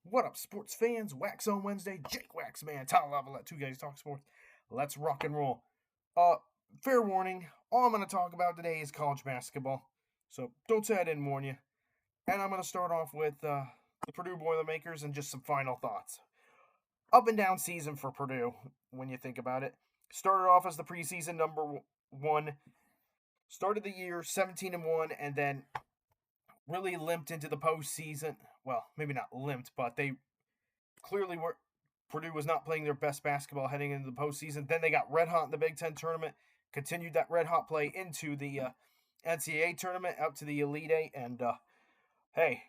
What up, sports fans? Waxon Wednesday, Jake Waxman, top level at Two Guys Talk Sports. Let's rock and roll. Uh, Fair warning, all I'm going to talk about today is college basketball. So don't say I didn't warn you. And I'm going to start off with the Purdue Boilermakers and just some final thoughts. Up and down season for Purdue, when you think about it. Started off as the preseason number one. Started the year 17-1, and then really limped into the postseason. Well, maybe not limped, but they clearly were. Purdue was not playing their best basketball heading into the postseason. Then they got red hot in the Big Ten tournament, continued that red hot play into the NCAA tournament, up to the Elite Eight. And hey,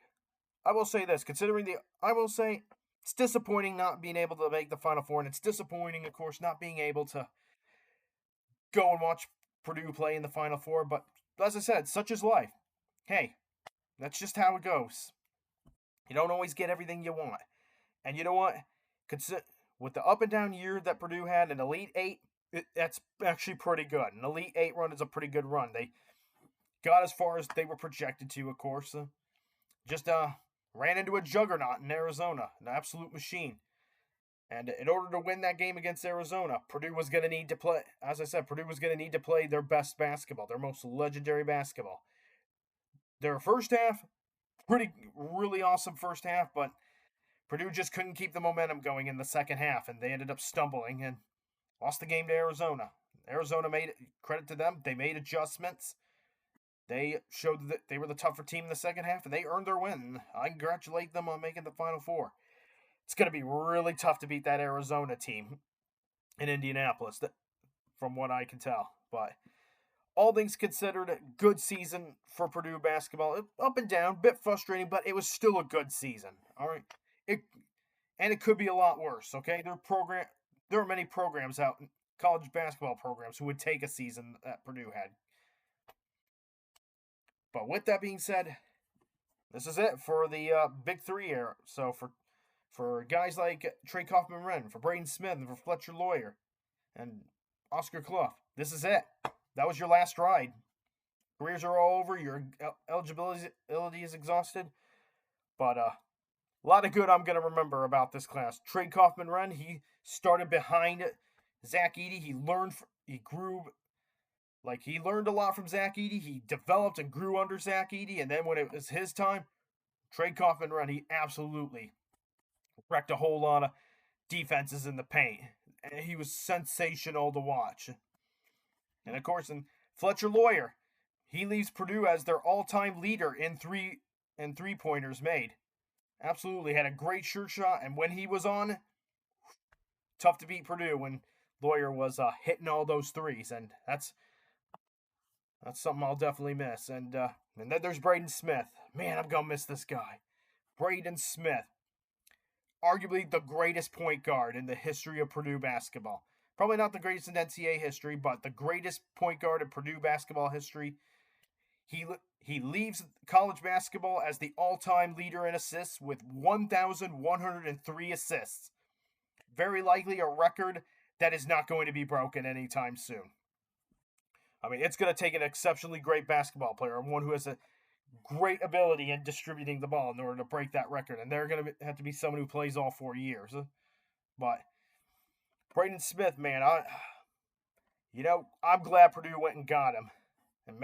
I will say this: I will say it's disappointing not being able to make the Final Four, and it's disappointing, of course, not being able to go and watch Purdue play in the Final Four. But as I said, such is life. Hey, that's just how it goes. You don't always get everything you want. And you know what? With the up and down year that Purdue had, an Elite Eight, that's actually pretty good. An Elite Eight run is a pretty good run. They got as far as they were projected to, of course. Just ran into a juggernaut in Arizona, an absolute machine. And in order to win that game against Arizona, Purdue was going to need to play, as I said, Purdue was going to need to play their best basketball, their most legendary basketball. Their first half, really awesome first half, but Purdue just couldn't keep the momentum going in the second half, and they ended up stumbling and lost the game to Arizona. Arizona made credit to them. They made adjustments. They showed that they were the tougher team in the second half, and they earned their win. I congratulate them on making the Final Four. It's going to be really tough to beat that Arizona team in Indianapolis, from what I can tell. But all things considered, a good season for Purdue basketball. Up and down, bit frustrating, but it was still a good season. All right, it could be a lot worse. Okay, there are many programs out, college basketball programs, who would take a season that Purdue had. But with that being said, this is it for the Big Three era. So for guys like Trey Kaufman-Renn, for Braden Smith, and for Fletcher Loyer, and Oscar Clough, this is it. That was your last ride. Careers are all over. Your eligibility is exhausted. But a lot of good I'm going to remember about this class. Trey Kaufman-Renn, he started behind Zach Edey. He learned a lot from Zach Edey. He developed and grew under Zach Edey. And then when it was his time, Trey Kaufman-Renn, he absolutely wrecked a whole lot of defenses in the paint. And he was sensational to watch. And of course, in Fletcher Loyer, he leaves Purdue as their all-time leader in three-pointers made. Absolutely had a great sure shot, and when he was on, tough to beat Purdue when Loyer was hitting all those threes, and that's something I'll definitely miss. And then there's Braden Smith. Man, I'm gonna miss this guy. Braden Smith, arguably the greatest point guard in the history of Purdue basketball. Probably not the greatest in NCAA history, but the greatest point guard in Purdue basketball history. He leaves college basketball as the all-time leader in assists with 1,103 assists. Very likely a record that is not going to be broken anytime soon. I mean, it's going to take an exceptionally great basketball player, one who has a great ability in distributing the ball in order to break that record. And they're going to have to be someone who plays all 4 years. But Braden Smith, man, I'm glad Purdue went and got him. And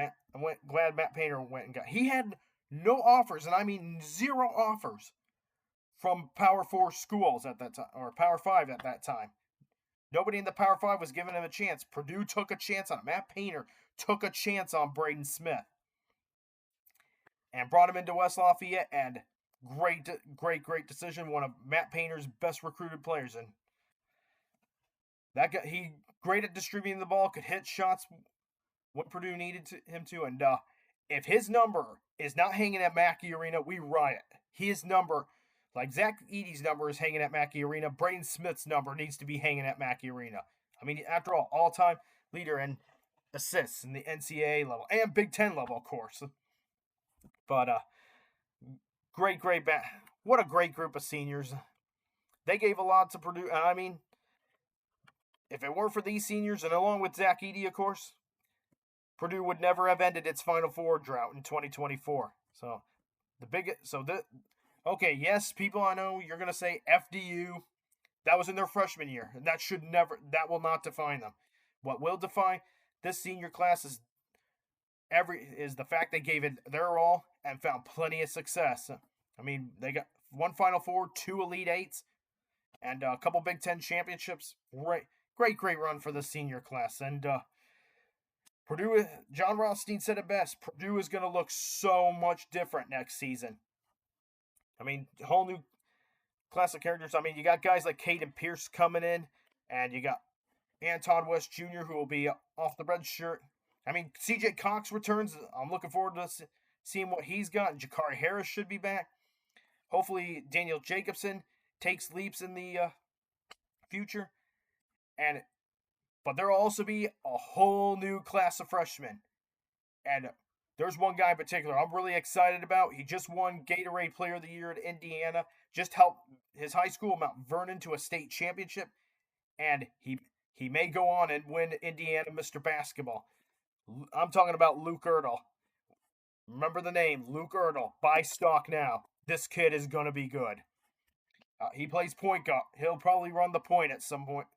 glad Matt Painter went and got. He had no offers, and I mean 0 offers from Power 4 schools at that time, or Power 5 at that time. Nobody in the Power 5 was giving him a chance. Purdue took a chance on him. Matt Painter took a chance on Braden Smith and brought him into West Lafayette, and great decision. One of Matt Painter's best recruited players, and that guy, he great at distributing the ball, could hit shots what Purdue needed him to, and if his number is not hanging at Mackey Arena, we riot. His number, like Zach Edey's number is hanging at Mackey Arena, Braden Smith's number needs to be hanging at Mackey Arena. I mean, after all-time leader in assists in the NCAA level, and Big Ten level, of course. But what a great group of seniors. They gave a lot to Purdue. I mean, if it weren't for these seniors, and along with Zach Edey, of course, Purdue would never have ended its Final Four drought in 2024. Okay, yes, people, I know you're going to say FDU. That was in their freshman year, and that will not define them. What will define this senior class is the fact they gave it their all and found plenty of success. I mean, they got one Final Four, two Elite Eights, and a couple Big Ten championships. Great run for the senior class. And Purdue, John Rothstein said it best. Purdue is going to look so much different next season. I mean, whole new class of characters. I mean, you got guys like Caden Pierce coming in, and you got Anton West Jr., who will be off the red shirt. I mean, CJ Cox returns. I'm looking forward to seeing what he's got. Jakari Harris should be back. Hopefully, Daniel Jacobson takes leaps in the future. But there will also be a whole new class of freshmen. And there's one guy in particular I'm really excited about. He just won Gatorade Player of the Year at Indiana. Just helped his high school, Mount Vernon, to a state championship. And he may go on and win Indiana Mr. Basketball. I'm talking about Luke Ertl. Remember the name, Luke Ertl. Buy stock now. This kid is going to be good. He plays point guard. He'll probably run the point at some point.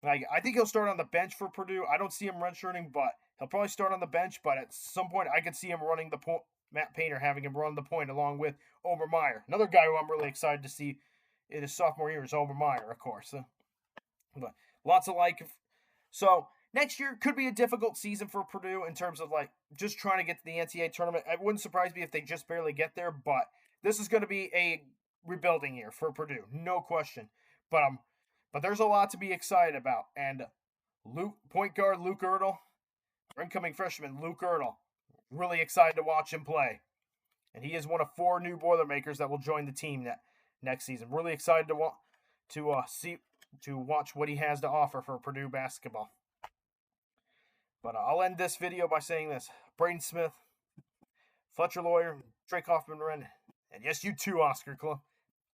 I think he'll start on the bench for Purdue. I don't see him redshirting, but he'll probably start on the bench. But at some point, I could see him running the point. Matt Painter having him run the point along with Obermeyer. Another guy who I'm really excited to see in his sophomore year is Obermeyer, of course. But lots of like. So next year could be a difficult season for Purdue in terms of like just trying to get to the NCAA tournament. It wouldn't surprise me if they just barely get there, but this is going to be a rebuilding year for Purdue, no question. But there's a lot to be excited about. And point guard Luke Ertl, incoming freshman Luke Ertl, really excited to watch him play. And he is one of 4 new Boilermakers that will join the team next season. Really excited to watch what he has to offer for Purdue basketball. But I'll end this video by saying this. Braden Smith, Fletcher Lawyer, Drake Hoffman-Wren, and yes, you too, Oscar Club.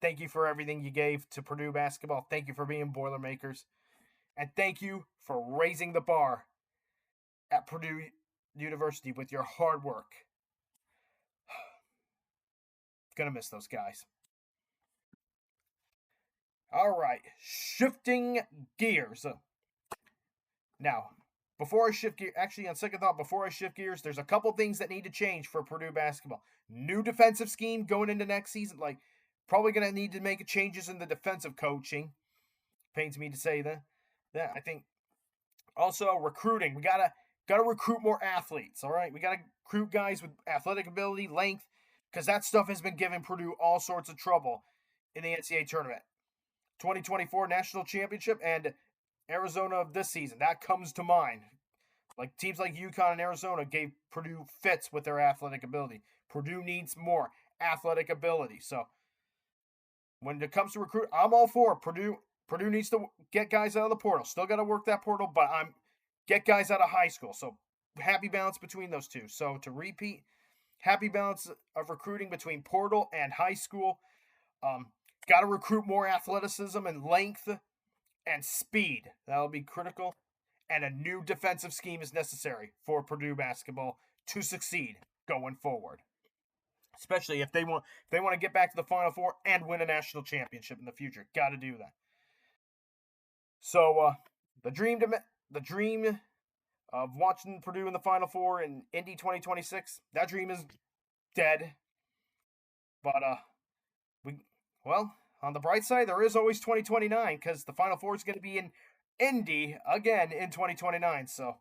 Thank you for everything you gave to Purdue basketball. Thank you for being Boilermakers. And thank you for raising the bar at Purdue University with your hard work. Gonna miss those guys. All right, shifting gears. Now, before I shift gears, actually, on second thought, before I shift gears, there's a couple things that need to change for Purdue basketball. New defensive scheme going into next season. Like, probably going to need to make changes in the defensive coaching. Pains me to say that. I think also recruiting. We gotta recruit more athletes. All right, we gotta recruit guys with athletic ability, length, because that stuff has been giving Purdue all sorts of trouble in the NCAA tournament. 2024 national championship and Arizona of this season. That comes to mind. Like teams like UConn and Arizona gave Purdue fits with their athletic ability. Purdue needs more athletic ability. So when it comes to recruit, I'm all for it. Purdue needs to get guys out of the portal. Still got to work that portal, but get guys out of high school. So happy balance between those two. So to repeat, happy balance of recruiting between portal and high school. Got to recruit more athleticism and length and speed. That'll be critical. And a new defensive scheme is necessary for Purdue basketball to succeed going forward. Especially if they want to get back to the Final Four and win a national championship in the future. Got to do that. So the dream of watching Purdue in the Final Four in Indy 2026, that dream is dead. But on the bright side, there is always 2029 because the Final Four is going to be in Indy again in 2029. So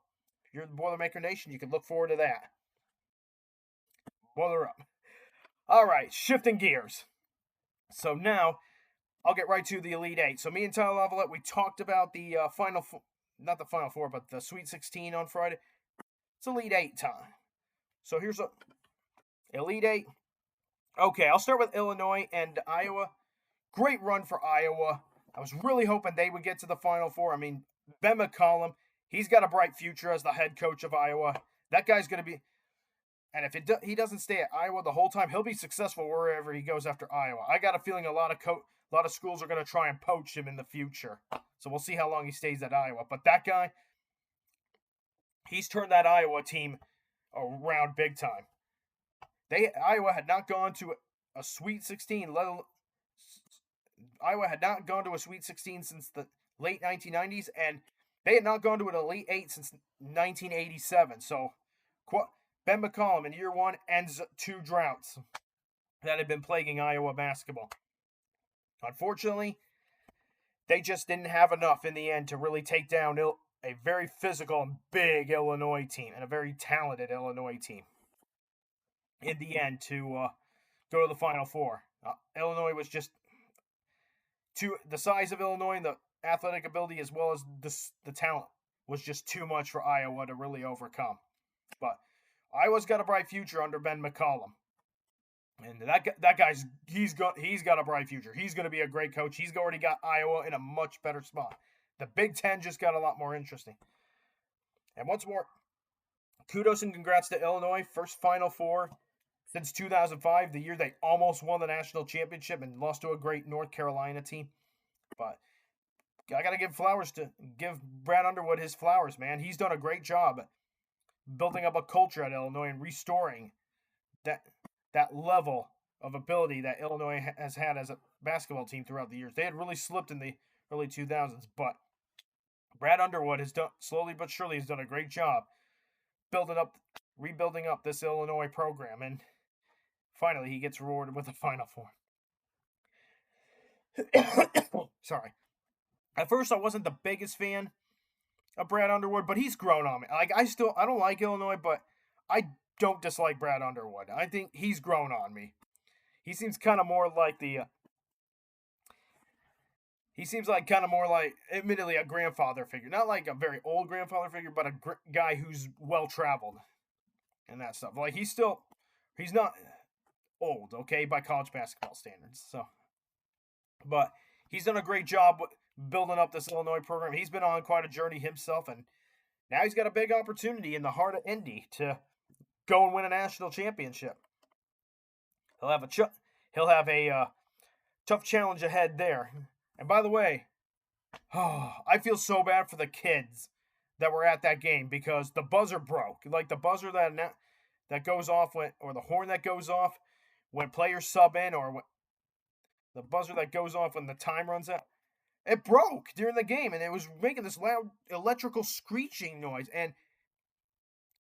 if you're the Boilermaker Nation, you can look forward to that. Boiler up. All right, shifting gears. So now I'll get right to the Elite Eight. So me and Tyler Lavalette, we talked about the not the Final Four, but the Sweet 16 on Friday. It's Elite Eight time. So here's Elite Eight. Okay, I'll start with Illinois and Iowa. Great run for Iowa. I was really hoping they would get to the Final Four. I mean, Ben McCollum, he's got a bright future as the head coach of Iowa. That guy's going to be, and if he doesn't stay at Iowa the whole time, he'll be successful wherever he goes after Iowa. I got a feeling a lot of schools are going to try and poach him in the future. So we'll see how long he stays at Iowa. But that guy, he's turned that Iowa team around big time. Iowa had not gone to a Sweet 16. Iowa had not gone to a Sweet 16 since the late 1990s, and they had not gone to an Elite Eight since 1987. So, Ben McCollum in year one ends two droughts that had been plaguing Iowa basketball. Unfortunately, they just didn't have enough in the end to really take down a very physical and big Illinois team and a very talented Illinois team in the end to go to the Final Four. Illinois was just the size of Illinois and the athletic ability as well as the talent was just too much for Iowa to really overcome. But Iowa's got a bright future under Ben McCollum. And that guy's he's got a bright future. He's going to be a great coach. He's already got Iowa in a much better spot. The Big Ten just got a lot more interesting. And once more, kudos and congrats to Illinois. First Final Four since 2005, the year they almost won the national championship and lost to a great North Carolina team. But I got to give Brad Underwood his flowers, man. He's done a great job building up a culture at Illinois and restoring that level of ability that Illinois has had as a basketball team throughout the years. They had really slipped in the early 2000s, but Brad Underwood has slowly but surely has done a great job rebuilding up this Illinois program, and finally he gets rewarded with a Final Four. Sorry. At first, I wasn't the biggest fan of Brad Underwood, but he's grown on me. Like I don't like Illinois, but I don't dislike Brad Underwood. I think he's grown on me. He seems kind of more like admittedly, a grandfather figure. Not like a very old grandfather figure, but a guy who's well-traveled and that stuff. Like, he's not old, okay, by college basketball standards. So, but he's done a great job building up this Illinois program. He's been on quite a journey himself, and now he's got a big opportunity in the heart of Indy to go and win a national championship. He'll have a tough challenge ahead there. And by the way, I feel so bad for the kids that were at that game because the buzzer broke. Like the buzzer that goes off or the horn that goes off when players sub in, or the buzzer that goes off when the time runs out. It broke during the game, and it was making this loud electrical screeching noise. And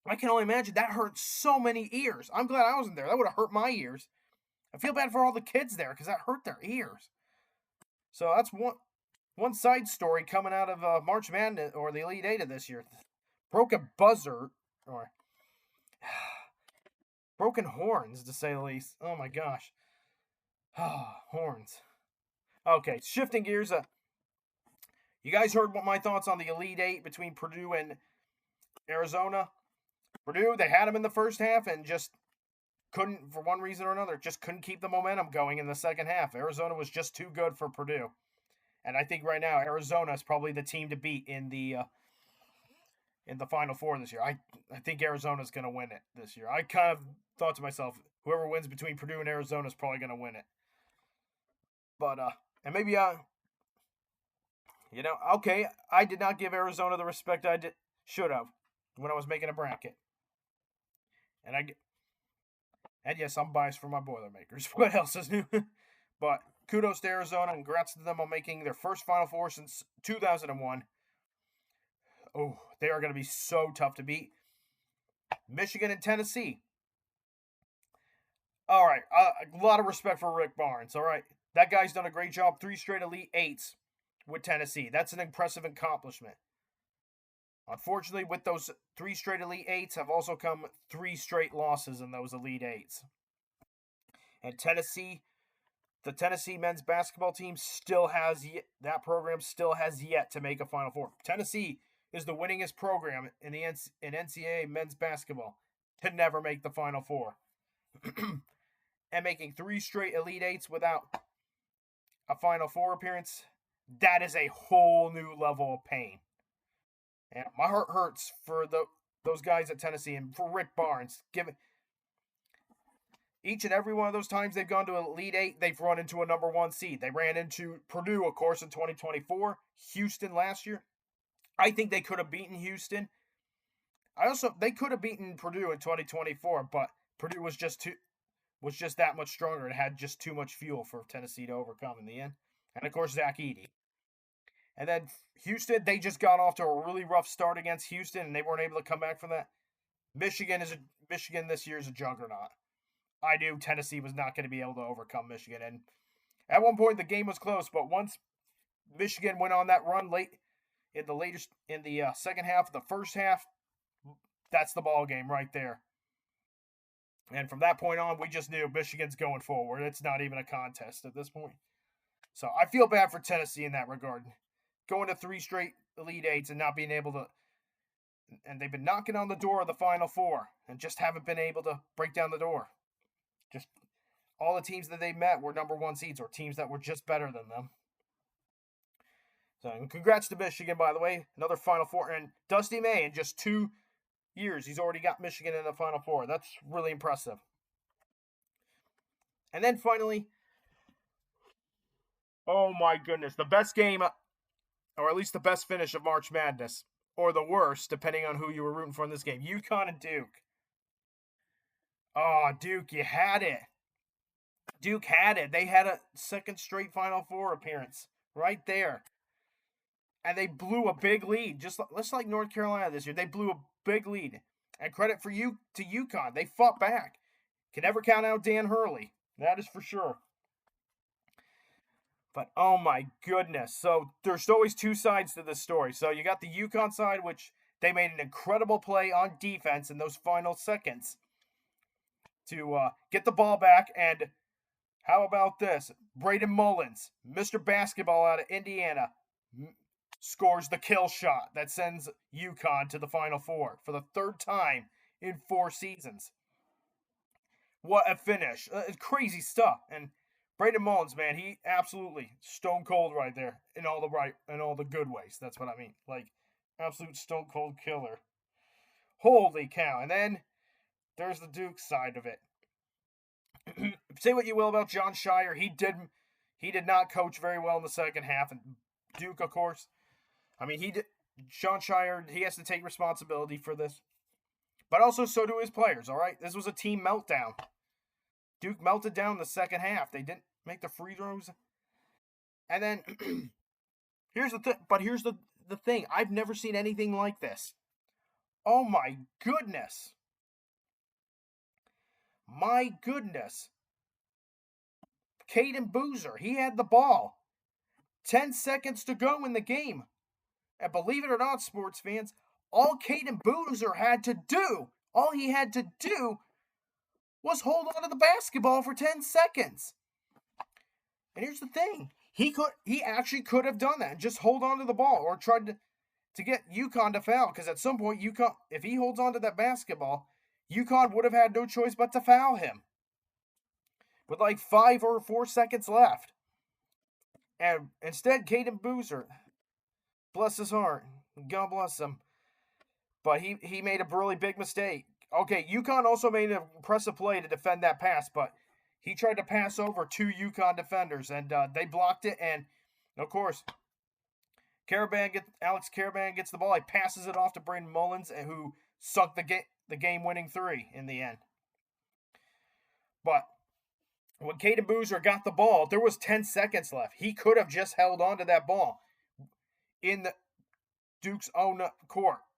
I can only imagine that hurt so many ears. I'm glad I wasn't there. That would have hurt my ears. I feel bad for all the kids there because that hurt their ears. So that's one side story coming out of March Madness or the Elite Eight of this year. Broken buzzer or broken horns, to say the least. Oh my gosh. Horns. Okay, shifting gears. You guys heard what my thoughts on the Elite Eight between Purdue and Arizona. Purdue, they had them in the first half and just couldn't, for one reason or another, just couldn't keep the momentum going in the second half. Arizona was just too good for Purdue. And I think right now Arizona is probably the team to beat in the Final Four this year. I think Arizona's going to win it this year. I kind of thought to myself, whoever wins between Purdue and Arizona is probably going to win it. But, and maybe, okay, I did not give Arizona the respect I should have when I was making a bracket. And yes, I'm biased for my Boilermakers. What else is new? But kudos to Arizona and congrats to them on making their first Final Four since 2001. Oh, they are going to be so tough to beat. Michigan and Tennessee. All right, a lot of respect for Rick Barnes. All right, that guy's done a great job. 3 straight Elite Eights with Tennessee. That's an impressive accomplishment. Unfortunately, with those 3 straight Elite Eights have also come 3 straight losses in those Elite Eights. And the Tennessee men's basketball team that program still has yet to make a Final Four. Tennessee is the winningest program in NCAA men's basketball to never make the Final Four. And making 3 straight Elite Eights without a Final Four appearance, that is a whole new level of pain. And my heart hurts for those guys at Tennessee and for Rick Barnes. Each and every one of those times they've gone to an Elite Eight, they've run into a number 1 seed. They ran into Purdue, of course, in 2024. Houston last year. I think they could have beaten Houston. They could have beaten Purdue in 2024, but Purdue was just was just that much stronger and had just too much fuel for Tennessee to overcome in the end. And of course, Zach Edey. And then Houston, they just got off to a really rough start against Houston, and they weren't able to come back from that. Michigan this year is a juggernaut. I knew Tennessee was not going to be able to overcome Michigan, and at one point the game was close. But once Michigan went on that run late in the second half of the first half, that's the ball game right there. And from that point on, we just knew Michigan's going forward. It's not even a contest at this point. So I feel bad for Tennessee in that regard. Going to 3 straight Elite Eights and not being able to. And they've been knocking on the door of the Final Four and just haven't been able to break down the door. Just all the teams that they met were number 1 seeds or teams that were just better than them. So congrats to Michigan, by the way. Another Final Four. And Dusty May, in just 2 years, he's already got Michigan in the Final Four. That's really impressive. And then finally, oh my goodness, the best game, or at least the best finish of March Madness, or the worst, depending on who you were rooting for in this game. UConn and Duke. Oh, Duke, you had it. Duke had it. They had a second straight Final Four appearance right there. And they blew a big lead, just like North Carolina this year. They blew a big lead. And credit for you to UConn. They fought back. Can never count out Dan Hurley. That is for sure. But oh my goodness. So there's always 2 sides to this story. So you got the UConn side, which they made an incredible play on defense in those final seconds to get the ball back. And how about this? Braden Mullins, Mr. Basketball out of Indiana, scores the kill shot that sends UConn to the Final Four for the 3rd time in 4 seasons. What a finish. Crazy stuff. And Braden Mullins, man, he absolutely stone cold right there in all the good ways. That's what I mean. Like, absolute stone cold killer. Holy cow. And then there's the Duke side of it. Say what you will about John Shire, he did not coach very well in the second half. And Duke, of course, I mean, John Shire, he has to take responsibility for this. But also so do his players, all right? This was a team meltdown. Duke melted down in the second half. They didn't make the free throws. And then, here's the thing. I've never seen anything like this. Oh my goodness. My goodness. Caden Boozer, he had the ball. 10 seconds to go in the game. And believe it or not, sports fans, all Caden Boozer had to do, was hold on to the basketball for 10 seconds. And here's the thing. He actually could have done that and just hold on to the ball or tried to get UConn to foul. Because at some point, UConn, if he holds on to that basketball, UConn would have had no choice but to foul him. With like 5 or 4 seconds left. And instead, Caden Boozer, bless his heart, God bless him, but he made a really big mistake. Okay, UConn also made an impressive play to defend that pass, but he tried to pass over 2 UConn defenders, and they blocked it. And of course, Alex Caravan gets the ball. He passes it off to Braden Mullins, who sunk the game-winning 3 in the end. But when Caden Boozer got the ball, there was 10 seconds left. He could have just held on to that ball in the Duke's own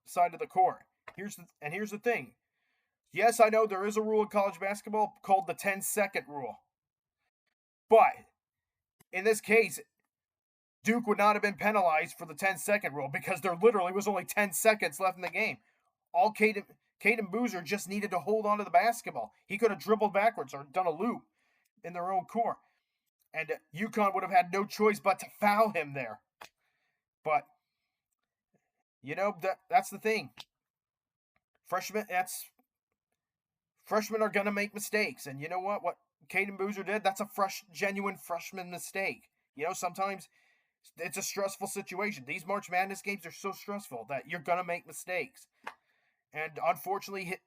side of the court. Here's the thing. Yes, I know there is a rule in college basketball called the 10-second rule. But in this case, Duke would not have been penalized for the 10-second rule because there literally was only 10 seconds left in the game. All Caden Boozer just needed to hold on to the basketball. He could have dribbled backwards or done a loop in their own court. And UConn would have had no choice but to foul him there. But, you know, that's the thing. Freshmen are going to make mistakes. And you know what? What Caden Boozer did, that's a genuine freshman mistake. You know, sometimes it's a stressful situation. These March Madness games are so stressful that you're going to make mistakes. And unfortunately,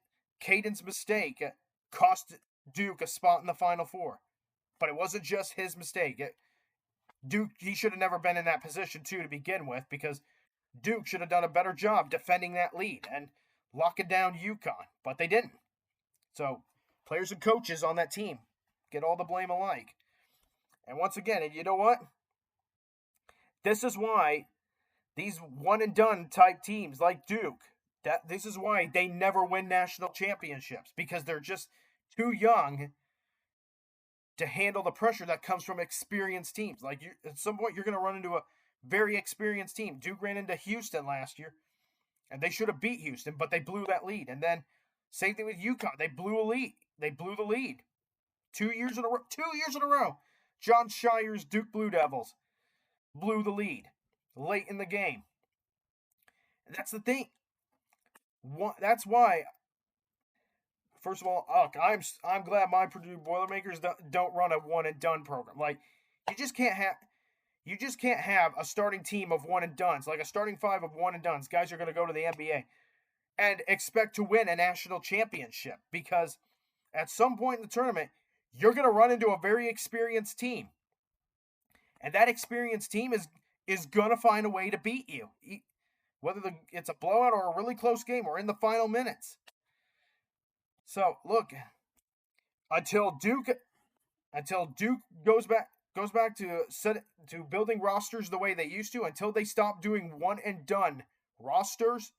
Caden's mistake cost Duke a spot in the Final Four. But it wasn't just his mistake. Duke, he should have never been in that position, too, to begin with, because Duke should have done a better job defending that lead and locking down UConn. But they didn't. So, Players and coaches on that team get all the blame alike. And once again, and you know what? This is why these one and done type teams like Duke, this is why they never win national championships, because they're just too young to handle the pressure that comes from experienced teams. Like at some point, you're going to run into a very experienced team. Duke ran into Houston last year, and they should have beat Houston, but they blew that lead. And then same thing with UConn. They blew a lead. They blew the lead 2 years in a row. 2 years in a row. John Shire's Duke Blue Devils blew the lead late in the game. And that's the thing. That's why. First of all, look, I'm glad my Purdue Boilermakers don't run a one and done program. Like you just can't have a starting team of one and dones, like a starting five of one and dones. Guys are going to go to the NBA and expect to win a national championship, because at some point in the tournament, you're going to run into a very experienced team. And that experienced team is going to find a way to beat you, whether it's a blowout or a really close game or in the final minutes. So, look, until Duke goes back to building rosters the way they used to, until they stop doing one and done rosters,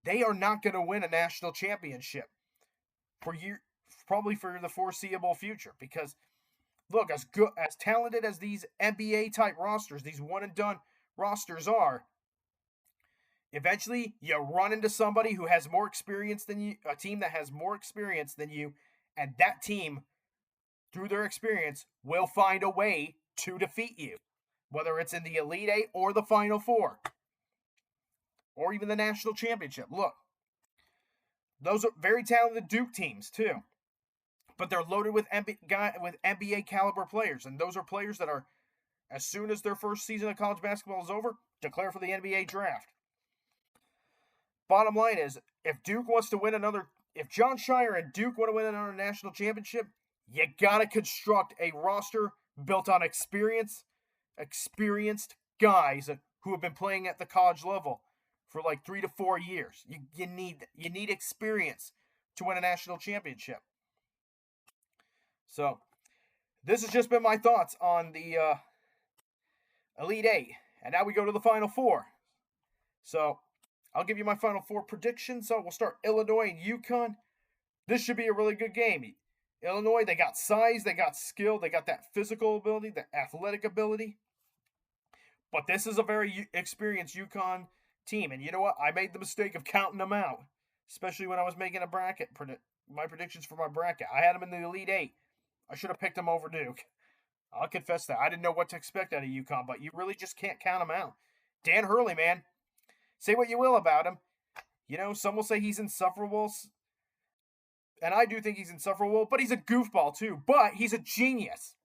they are not going to win a national championship probably for the foreseeable future. Because look, as talented as these NBA type rosters, these one and done rosters are, eventually you run into somebody who has more experience than you, a team that has more experience than you, and that team, through their experience, will find a way to defeat you, whether it's in the Elite Eight or the Final Four, or even the national championship. Look, those are very talented Duke teams too, but they're loaded with NBA caliber players, and those are players that are, as soon as their first season of college basketball is over, declare for the NBA draft. Bottom line is, if John Shire and Duke want to win another national championship, you gotta construct a roster built on experienced guys who have been playing at the college level for like 3 to 4 years. You need experience to win a national championship. So, this has just been my thoughts on the Elite Eight, and now we go to the Final Four. So, I'll give you my Final Four predictions. So, we'll start Illinois and UConn. This should be a really good game. Illinois, they got size, they got skill, they got that physical ability, that athletic ability. But this is a very experienced UConn team. And you know what? I made the mistake of counting them out, especially when I was making a bracket, my predictions for my bracket. I had them in the Elite Eight. I should have picked them over Duke. I'll confess that. I didn't know what to expect out of UConn, but you really just can't count them out. Dan Hurley, man. Say what you will about him. You know, some will say he's insufferable. And I do think he's insufferable, but he's a goofball too. But he's a genius.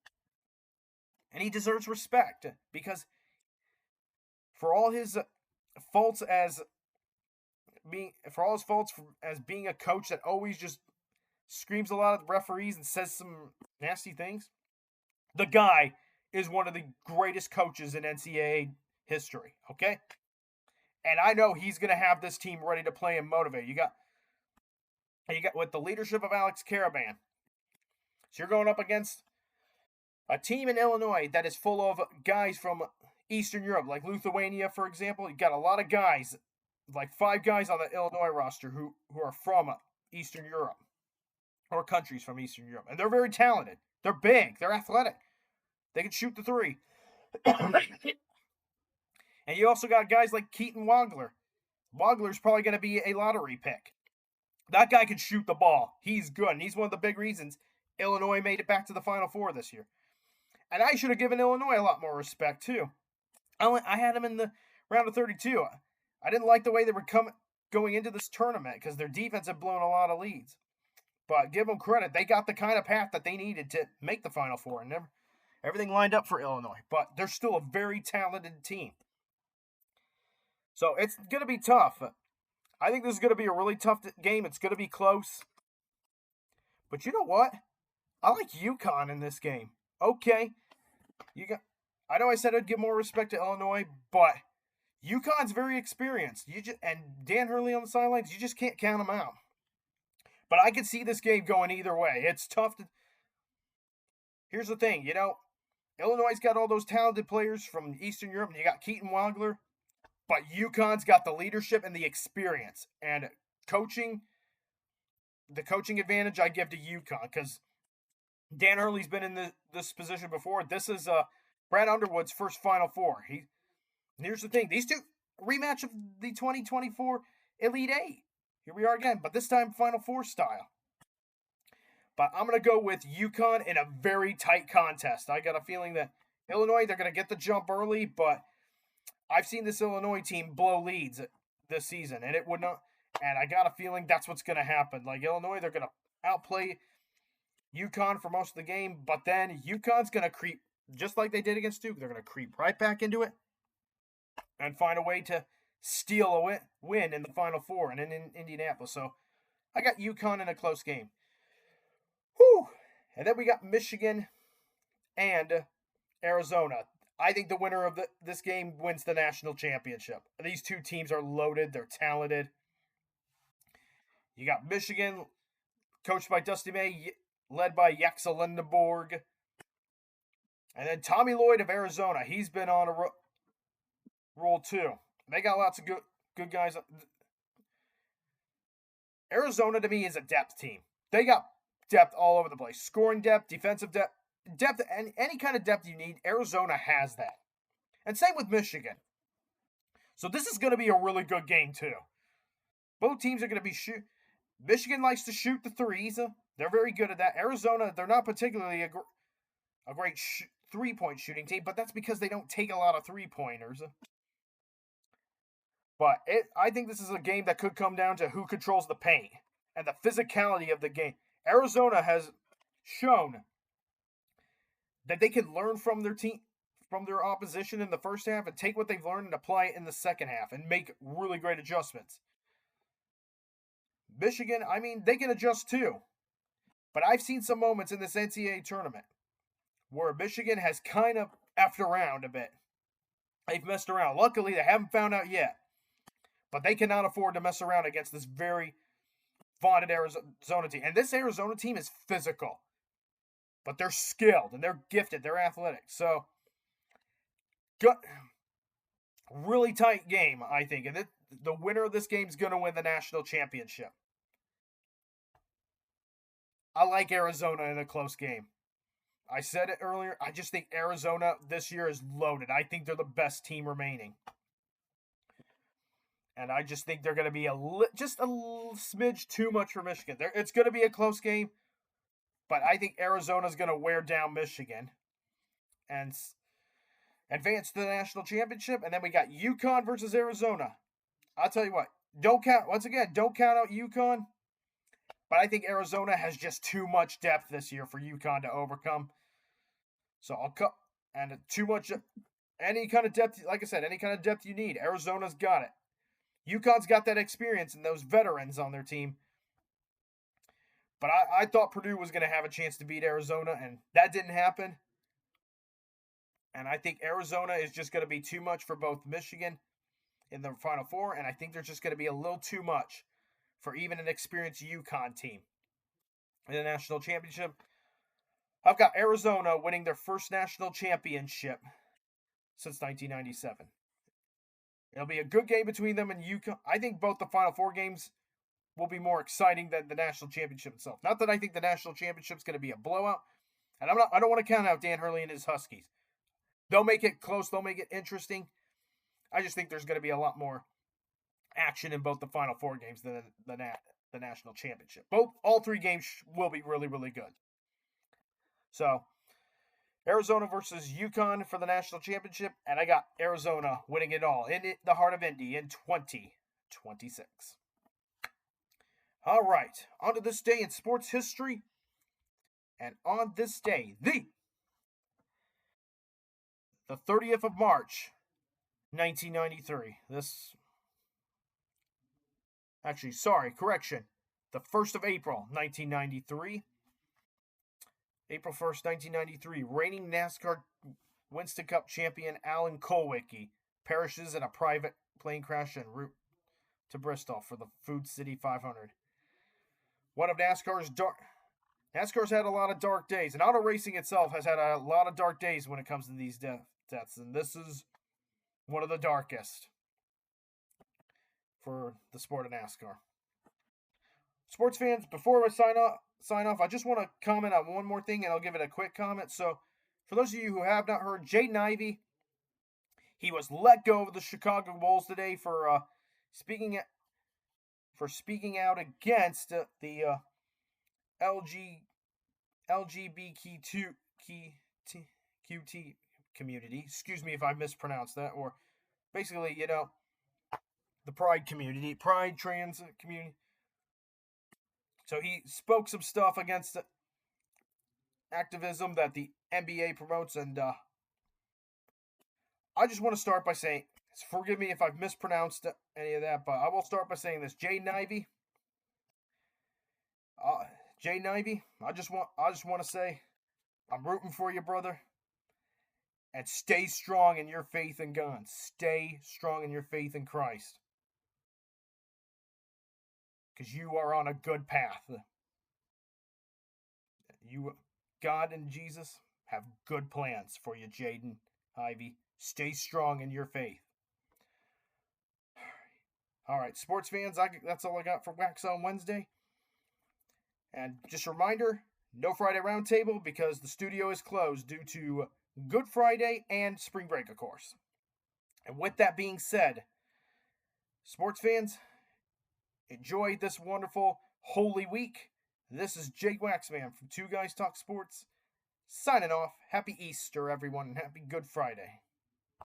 And he deserves respect, because for all his faults as being a coach that always just screams a lot at the referees and says some nasty things, the guy is one of the greatest coaches in NCAA history, okay? And I know he's going to have this team ready to play and motivate. You got with the leadership of Alex Caravan. So you're going up against a team in Illinois that is full of guys from Eastern Europe, like Lithuania, for example. You got a lot of guys, like 5 guys on the Illinois roster who are from Eastern Europe, or countries from Eastern Europe. And they're very talented. They're big. They're athletic. They can shoot the three. And you also got guys like Keaton Wagler. Wagler's probably going to be a lottery pick. That guy can shoot the ball. He's good, and he's one of the big reasons Illinois made it back to the Final Four this year. And I should have given Illinois a lot more respect, too. I had them in the round of 32. I didn't like the way they were going into this tournament, because their defense had blown a lot of leads. But give them credit. They got the kind of path that they needed to make the Final Four, and everything lined up for Illinois. But they're still a very talented team. So it's going to be tough. I think this is going to be a really tough game. It's going to be close. But you know what? I like UConn in this game. Okay. I know I said I'd give more respect to Illinois, but UConn's very experienced. And Dan Hurley on the sidelines, you just can't count them out. But I could see this game going either way. It's tough to. Here's the thing, Illinois' got all those talented players from Eastern Europe, and you got Keaton Wagler, but UConn's got the leadership and the experience. And coaching, the coaching advantage I give to UConn, because Dan Hurley's been in this position before. This is Brad Underwood's first Final Four. Here's the thing: these two rematch of the 2024 Elite Eight. Here we are again, but this time Final Four style. But I'm going to go with UConn in a very tight contest. I got a feeling that Illinois, they're going to get the jump early, but I've seen this Illinois team blow leads this season, and it would not. And I got a feeling that's what's going to happen. Like Illinois, they're going to outplay UConn for most of the game, but then UConn's going to creep, just like they did against Duke. They're going to creep right back into it and find a way to steal a win in the Final Four and in Indianapolis. So I got UConn in a close game. Whew. And then we got Michigan and Arizona. I think the winner of this game wins the national championship. These two teams are loaded. They're talented. You got Michigan, coached by Dusty May, led by Yaxa Lindenborg. And then Tommy Lloyd of Arizona. He's been on a roll too. They got lots of good guys. Arizona, to me, is a depth team. They got depth all over the place. Scoring depth, defensive depth, and any kind of depth you need, Arizona has that. And same with Michigan. So this is going to be a really good game too. Both teams are going to be Michigan likes to shoot the threes. They're very good at that. Arizona, they're not particularly a great three-point shooting team, but that's because they don't take a lot of three-pointers. But I think this is a game that could come down to who controls the paint and the physicality of the game. Arizona has shown that they can learn from their team, from their opposition in the first half, and take what they've learned and apply it in the second half and make really great adjustments. Michigan, I mean, they can adjust too. But I've seen some moments in this NCAA tournament where Michigan has kind of effed around a bit. They've messed around. Luckily, they haven't found out yet. But they cannot afford to mess around against this very vaunted Arizona team. And this Arizona team is physical. But they're skilled and they're gifted. They're athletic. So, really tight game, I think. And the winner of this game is going to win the national championship. I like Arizona in a close game. I said it earlier. I just think Arizona this year is loaded. I think they're the best team remaining. And I just think they're going to be just a smidge too much for Michigan. It's going to be a close game. But I think Arizona's going to wear down Michigan and advance to the national championship. And then we got UConn versus Arizona. I'll tell you what. Don't count out UConn. But I think Arizona has just too much depth this year for UConn to overcome. So I'll cut. And too much. Any kind of depth, like I said, any kind of depth you need. Arizona's got it. UConn's got that experience and those veterans on their team. But I thought Purdue was going to have a chance to beat Arizona, and that didn't happen. And I think Arizona is just going to be too much for both Michigan in the Final Four, and I think they're just going to be a little too much for even an experienced UConn team in the national championship. I've got Arizona winning their first national championship since 1997. It'll be a good game between them and UConn. I think both the Final Four games will be more exciting than the national championship itself. Not that I think the national championship is going to be a blowout, and I don't want to count out Dan Hurley and his Huskies. They'll make it close. They'll make it interesting. I just think there's going to be a lot more action in both the Final Four games than the national championship. All three games will be really, really good. So, Arizona versus UConn for the national championship, and I got Arizona winning it all in the heart of Indy in 2026. All right, on to this day in sports history, and on this day, the 30th of March, 1993. The 1st of April, 1993. April 1st, 1993, reigning NASCAR Winston Cup champion Alan Kulwicki perishes in a private plane crash en route to Bristol for the Food City 500. one of NASCAR's had a lot of dark days, and auto racing itself has had a lot of dark days when it comes to these deaths, and this is one of the darkest for the sport of NASCAR. Sports fans, before I sign off, I just want to comment on one more thing, and I'll give it a quick comment. So, for those of you who have not heard, Jaden Ivey, he was let go of the Chicago Bulls today for speaking out against the LGBTQ community. Excuse me if I mispronounced that, or basically, the Pride community, Pride trans community. So he spoke some stuff against the activism that the NBA promotes, and I just want to start by saying, forgive me if I've mispronounced any of that, but I will start by saying this: Jaden Ivey, I just want to say, I'm rooting for you, brother, and stay strong in your faith in God. Stay strong in your faith in Christ, because you are on a good path. God and Jesus have good plans for you, Jaden Ivey. Stay strong in your faith. All right, sports fans, that's all I got for Waxon Wednesday. And just a reminder, no Friday Roundtable because the studio is closed due to Good Friday and spring break, of course. And with that being said, sports fans, enjoy this wonderful Holy Week. This is Jake Waxman from Two Guys Talk Sports, signing off. Happy Easter, everyone, and happy Good Friday.